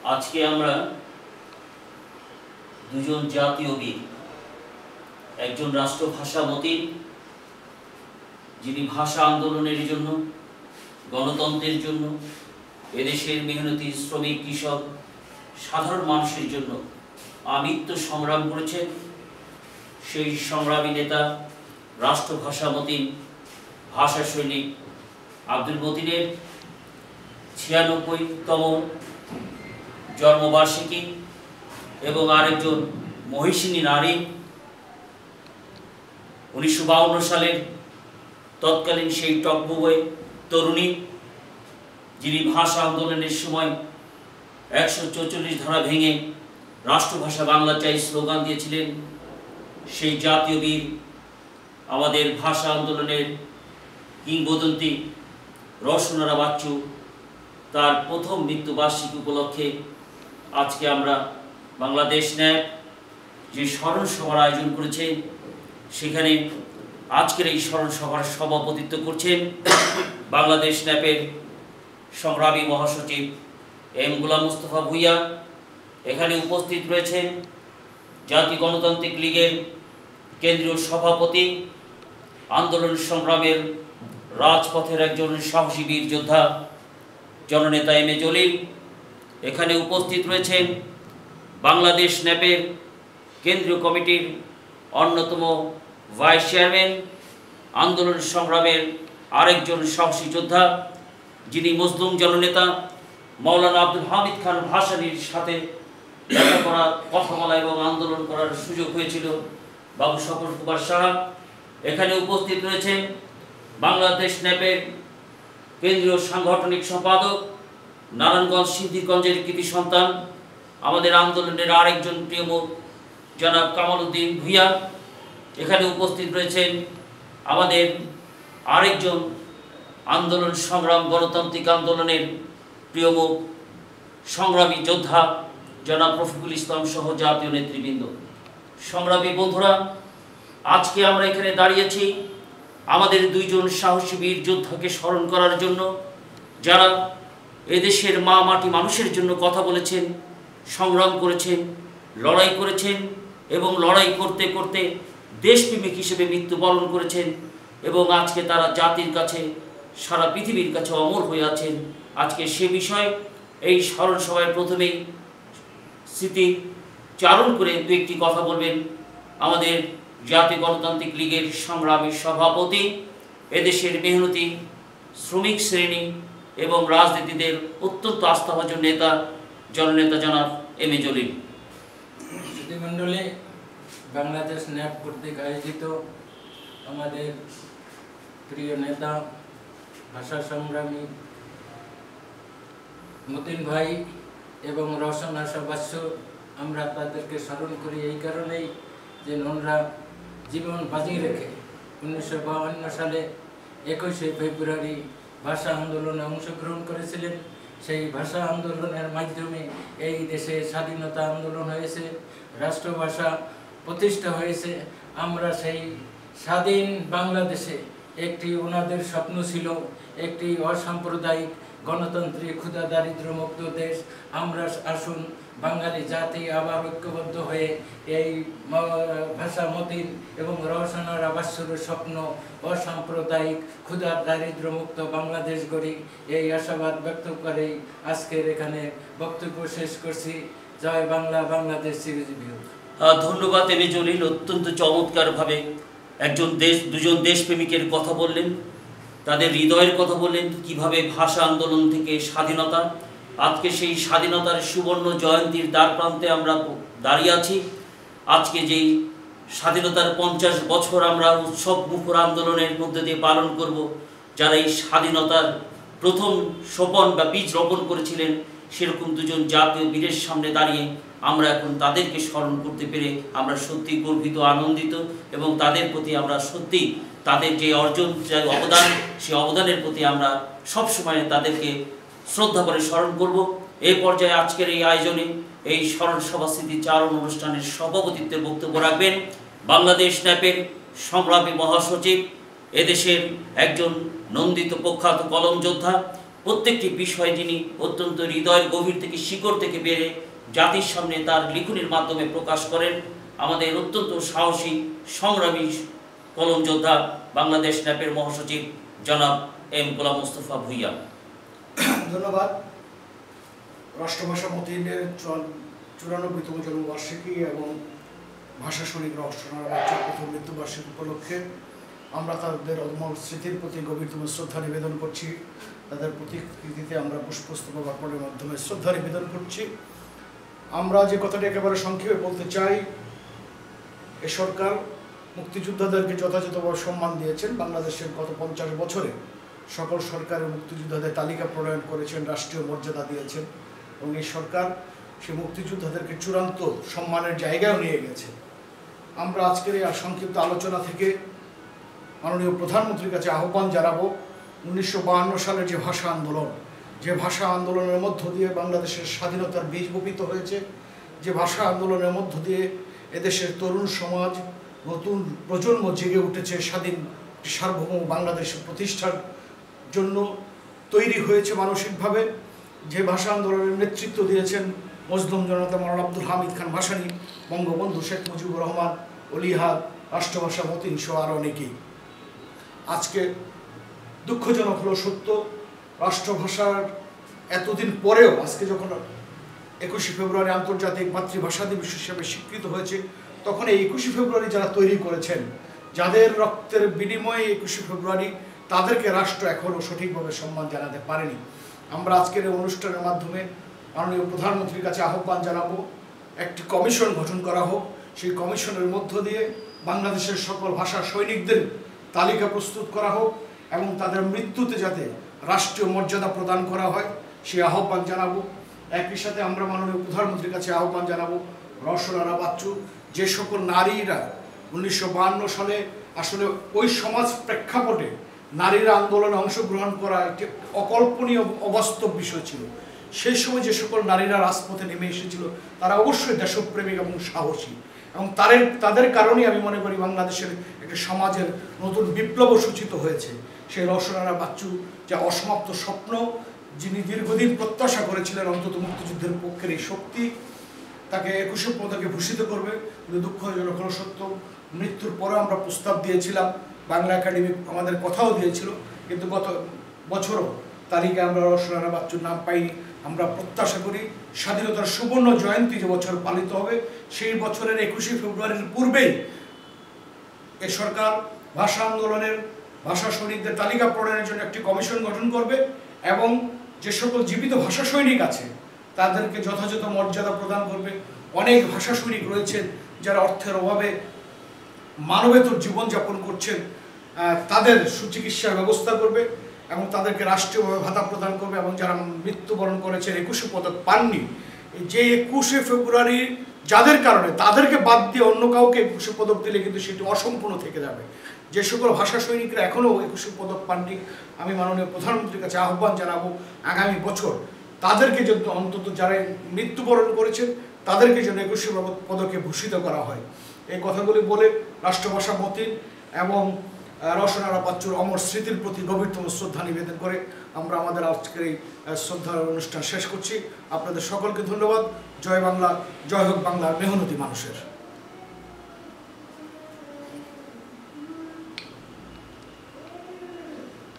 আজকে আমরা দুজন জাতীয় বীর, একজন রাষ্ট্রভাষামতী যিনি ভাষা আন্দোলনের জন্য, গণতন্ত্রের জন্য, এদেশের মেহনতি শ্রমিক, কৃষক, সাধারণ মানুষের জন্য আমৃত্যু সংগ্রাম করেছেন, সেই সংগ্রামী নেতা রাষ্ট্রভাষামতী ভাষা সৈনিক আব্দুল মতিনের ৯৬তম জন্মবার্ষিকী এবং আরেকজন মহিষিনী নারী ১৯৫২ সালের তৎকালীন সেই টকবুয়ে তরুণী, যিনি ভাষা আন্দোলনের সময় ১৪৪ ধারা ভেঙে রাষ্ট্রভাষা বাংলা চাই স্লোগান দিয়েছিলেন, সেই জাতীয় বীর, আমাদের ভাষা আন্দোলনের কিংবদন্তি রওশন বাচ্চু, তার প্রথম মৃত্যুবার্ষিকী উপলক্ষে আজকে আমরা বাংলাদেশ ন্যাপ যে স্মরণ সভার আয়োজন করেছে, সেখানে আজকের এই স্মরণ সভার সভাপতিত্ব করছেন বাংলাদেশ ন্যাপের সংগ্রামী মহাসচিব এম গোলাম মোস্তফা ভূঁইয়া। এখানে উপস্থিত রয়েছেন জাতীয় গণতান্ত্রিক লীগের কেন্দ্রীয় সভাপতি, আন্দোলন সংগ্রামের রাজপথের একজন সাহসী বীর যোদ্ধা জননেতা এম এ জলিল। এখানে উপস্থিত রয়েছেন বাংলাদেশ ন্যাপের কেন্দ্রীয় কমিটির অন্যতম ভাইস চেয়ারম্যান, আন্দোলন সংগ্রামের আরেকজন সাহসী যোদ্ধা, যিনি মজলুম জননেতা মাওলানা আব্দুল হামিদ খান ভাসানীর সাথে দেখা করা, কথা বলা এবং আন্দোলন করার সুযোগ হয়েছিল, বাবু শকর কুমার সাহা। এখানে উপস্থিত রয়েছেন বাংলাদেশ ন্যাপের কেন্দ্রীয় সাংগঠনিক সম্পাদক, নারায়ণগঞ্জ সিদ্ধিরগঞ্জের কৃতি সন্তান, আমাদের আন্দোলনের আরেকজন প্রিয় মুখ জনাব কামাল উদ্দিন ভূঁইয়া। এখানে উপস্থিত রয়েছেন আমাদের আরেকজন আন্দোলন সংগ্রাম, গণতান্ত্রিক আন্দোলনের প্রিয় মুখ, সংগ্রামী যোদ্ধা জনাব রফিকুল ইসলাম সহ জাতীয় নেতৃবৃন্দ। সংগ্রামী বন্ধুরা, আজকে আমরা এখানে দাঁড়িয়েছি আমাদের দুইজন সাহসী বীর যোদ্ধাকে স্মরণ করার জন্য, যারা এদেশের মা মাটি মানুষের জন্য কথা বলেছেন, সংগ্রাম করেছেন, লড়াই করেছেন এবং লড়াই করতে করতে দেশপ্রেমিক হিসেবে মৃত্যুবরণ করেছেন এবং আজকে তারা জাতির কাছে, সারা পৃথিবীর কাছে অমর হয়ে আছেন। আজকে সে বিষয়ে এই স্মরণ সভায় প্রথমেই স্মৃতি চারণ করে দু একটি কথা বলবেন আমাদের জাতীয় গণতান্ত্রিক লীগের সংগ্রামী সভাপতি, এদেশের মেহনতি শ্রমিক শ্রেণী এবং রাজনীতিদের অত্যন্ত আস্থাভাজন নেতা, জননেতা জনাব এম এ জলিল। মণ্ডলী, বাংলাদেশ ন্যাপ কর্তৃক আয়োজিত আমাদের প্রিয় নেতা, ভাষা সংগ্রামী মতিন ভাই এবং রওশন বাচ্চু, আমরা তাদেরকে স্মরণ করি এই কারণেই যে ওনারা জীবন বাজি রেখে ১৯৫২ সালে ২১শে ফেব্রুয়ারি ভাষা আন্দোলনে অংশগ্রহণ করেছিলেন। সেই ভাষা আন্দোলনের মাধ্যমে এই দেশে স্বাধীনতা আন্দোলন হয়েছে, রাষ্ট্রভাষা প্রতিষ্ঠা হয়েছে। আমরা সেই স্বাধীন বাংলাদেশে একটি ওনাদের স্বপ্ন ছিল একটি অসাম্প্রদায়িক গণতান্ত্রিক ক্ষুধা দারিদ্র্যমুক্ত দেশ। আমরা আসুন বাঙালি জাতি আবার ঐক্যবদ্ধ হয়ে এই ভাষা মতিন এবং রওশন বাচ্চুর স্বপ্ন অসাম্প্রদায়িক ক্ষুধা দারিদ্র্যমুক্ত বাংলাদেশ গড়ি, এই আশাবাদ ব্যক্ত করেই আজকের এখানে বক্তব্য শেষ করছি। জয় বাংলা, বাংলাদেশ চিরজীবী হোক। ধন্যবাদ এম এ জলিল, অত্যন্ত চমৎকারভাবে দুজন দেশপ্রেমিকের কথা বললেন, তাদের হৃদয়ের কথা বললেন, কিভাবে ভাষা আন্দোলন থেকে স্বাধীনতা, আজকে সেই স্বাধীনতার সুবর্ণ জয়ন্তীর দ্বার প্রান্তে আমরা দাঁড়িয়ে আছি। আজকে যেই স্বাধীনতার ৫০ বছর আমরা উৎসব মুখর আন্দোলনের মধ্যে দিয়ে পালন করব, যারা এই স্বাধীনতার প্রথম সোপান বা বীজ রোপণ করেছিলেন, সেরকম দুজন জাতীয় বীরের সামনে দাঁড়িয়ে আমরা এখন তাদেরকে স্মরণ করতে পেরে আমরা সত্যি গর্বিত, আনন্দিত এবং তাদের প্রতি আমরা সত্যি তাদের যে অর্জন, যে অবদান, সেই অবদানের প্রতি আমরা সবসময় তাদেরকে শ্রদ্ধা করে স্মরণ করব। এই পর্যায়ে আজকের এই আয়োজনে এই স্মরণ সভা স্মৃতি চারণ অনুষ্ঠানের সভাপতিত্বের বক্তব্য রাখবেন বাংলাদেশ ন্যাপের সংগ্রামী মহাসচিব, এদেশের একজন নন্দিত প্রখ্যাত কলম যোদ্ধা, প্রত্যেকটি বিষয় যিনি অত্যন্ত হৃদয়ের গভীর থেকে শিকড় থেকে বেড়ে জাতির সামনে তার লিখনির মাধ্যমে প্রকাশ করেন, আমাদের অত্যন্ত সাহসী সংগ্রামী কলম যোদ্ধা বাংলাদেশ ন্যাপের মহাসচিব জনাব এম গোলাম মোস্তফা ভূঁইয়া। ধন্যবাদ। রাষ্ট্রভাষা মতিনের 94তম জন্মবার্ষিকী এবং ভাষা সৈনিক রহস্যনারায়ণ বাচ্চুর প্রথম মৃত্যুবার্ষিকী উপলক্ষে আমরা তাদের অমর স্মৃতির প্রতি গভীরতম শ্রদ্ধা নিবেদন করছি। তাদের প্রতিকৃতিতে আমরা পুষ্পস্তবক অর্পণের মাধ্যমে শ্রদ্ধা নিবেদন করছি। আমরা যে কথাটি একেবারে সংক্ষেপে বলতে চাই, এ সরকার মুক্তিযোদ্ধাদেরকে যথাযথভাবে সম্মান দিয়েছেন। বাংলাদেশের গত 50 বছরে সকল সরকারের মুক্তিযোদ্ধাদের তালিকা প্রণয়ন করেছেন, রাষ্ট্রীয় মর্যাদা দিয়েছেন এবং এই সরকার সে মুক্তিযোদ্ধাদেরকে চূড়ান্ত সম্মানের জায়গায় নিয়ে গেছে। আমরা আজকের এই সংক্ষিপ্ত আলোচনা থেকে মাননীয় প্রধানমন্ত্রীর কাছে আহ্বান জানাবো, 1952 সালের যে ভাষা আন্দোলনের মধ্য দিয়ে বাংলাদেশের স্বাধীনতার বীজ বপিত হয়েছে, যে ভাষা আন্দোলনের মধ্য দিয়ে এদেশের তরুণ সমাজ, নতুন প্রজন্ম জেগে উঠেছে স্বাধীন সার্বভৌম বাংলাদেশ প্রতিষ্ঠার জন্য তৈরি হয়েছে মানসিকভাবে, যে ভাষা আন্দোলনের নেতৃত্ব দিয়েছেন মজলুম জনতা মাওলানা আব্দুল হামিদ খান ভাসানী, বঙ্গবন্ধু শেখ মুজিবুর রহমান, অলিহাদ, রাষ্ট্রভাষা মতিন সহ আরও অনেকেই। আজকে দুঃখজনক হলো সত্য, রাষ্ট্রভাষার এতদিন পরেও আজকে যখন 21শে ফেব্রুয়ারি আন্তর্জাতিক মাতৃভাষা দিবস হিসেবে স্বীকৃত হয়েছে, তখন এই 21শে ফেব্রুয়ারি যারা তৈরি করেছেন, যাদের রক্তের বিনিময়ে 21শে ফেব্রুয়ারি, তাদেরকে রাষ্ট্র এখনও সঠিকভাবে সম্মান জানাতে পারেনি। আমরা আজকের এই অনুষ্ঠানের মাধ্যমে মাননীয় প্রধানমন্ত্রীর কাছে আহ্বান জানাবো, একটি কমিশন গঠন করা হোক। সেই কমিশনের মধ্য দিয়ে বাংলাদেশের সকল ভাষা সৈনিকদের তালিকা প্রস্তুত করা হোক এবং তাদের মৃত্যুতে যাতে রাষ্ট্রীয় মর্যাদা প্রদান করা হয়, সেই আহ্বান জানাবো। একই সাথে আমরা মাননীয় প্রধানমন্ত্রীর কাছে আহ্বান জানাবো, রওশনারা বাচ্চু, যে সকল নারীরা 1952 সালে আসলে ওই সমাজ প্রেক্ষাপটে নারীরা আন্দোলনে অংশগ্রহণ করা একটি অকল্পনীয় অবাস্তব বিষয় ছিল, সেই সময় যে সকল নারীরা রাজপথে নেমে এসেছিল তারা অবশ্যই দেশপ্রেমিক এবং সাহসী, এবং তাদের কারণেই আমি মনে করি বাংলাদেশের একটা সমাজের নতুন বিপ্লব সূচিত হয়েছে। সেই রওশনারা বাচ্চু যা অসমাপ্ত স্বপ্ন, যিনি দীর্ঘদিন প্রত্যাশা করেছিলেন অন্তত মুক্তিযুদ্ধের পক্ষের এই শক্তি, তাকে 21শে পদকে ভূষিত করবে। কিন্তু দুঃখজনক হলো সত্য, মৃত্যুর পরে আমরা প্রস্তাব দিয়েছিলাম, বাংলা একাডেমি আমাদের কথাও দিয়েছিল, কিন্তু গত বছরও তালিকায় আমরা রওশনারা বাচ্চুর নাম পাইনি। আমরা প্রত্যাশা করি স্বাধীনতার সুবর্ণ জয়ন্তী যে বছর পালিত হবে, সেই বছরের 21শে ফেব্রুয়ারির পূর্বেই এ সরকার ভাষা আন্দোলনের ভাষা সৈনিকদের তালিকা প্রণয়নের জন্য একটি কমিশন গঠন করবে এবং যে সকল জীবিত ভাষা সৈনিক আছে তাদেরকে যথাযথ মর্যাদা প্রদান করবে। অনেক ভাষা সৈনিক রয়েছেন যারা অর্থের অভাবে মানবেতর জীবনযাপন করছেন, তাদের সুচিকিৎসার ব্যবস্থা করবে এবং তাদেরকে রাষ্ট্রীয়ভাবে ভাতা প্রদান করবে। এবং যারা মৃত্যুবরণ করেছেন 21শে পদক পাননি, যে 21শে ফেব্রুয়ারি যাদের কারণে, তাদেরকে বাদ দিয়ে অন্য কাউকে 21শে পদক দিলে কিন্তু সেটি অসম্পূর্ণ থেকে যাবে। যে সকল ভাষা সৈনিকরা এখনও 21শে পদক পাননি, আমি মাননীয় প্রধানমন্ত্রীর কাছে আহ্বান জানাবো আগামী বছর তাদেরকে যদি অন্তত যারা মৃত্যুবরণ করেছেন তাদেরকে যেন 21শে পদকে ভূষিত করা হয়। এই কথাগুলি বলে রাষ্ট্রভাষা মতিন এবং রওশনারা বাচ্চুর অমর স্মৃতির প্রতি গভীরতম শ্রদ্ধা নিবেদন করে আমরা আমাদের আজকের এই শ্রদ্ধার অনুষ্ঠান শেষ করছি। আপনাদের সকলকে ধন্যবাদ। জয় বাংলা, জয় হোক বাংলার মেহনতি মানুষের।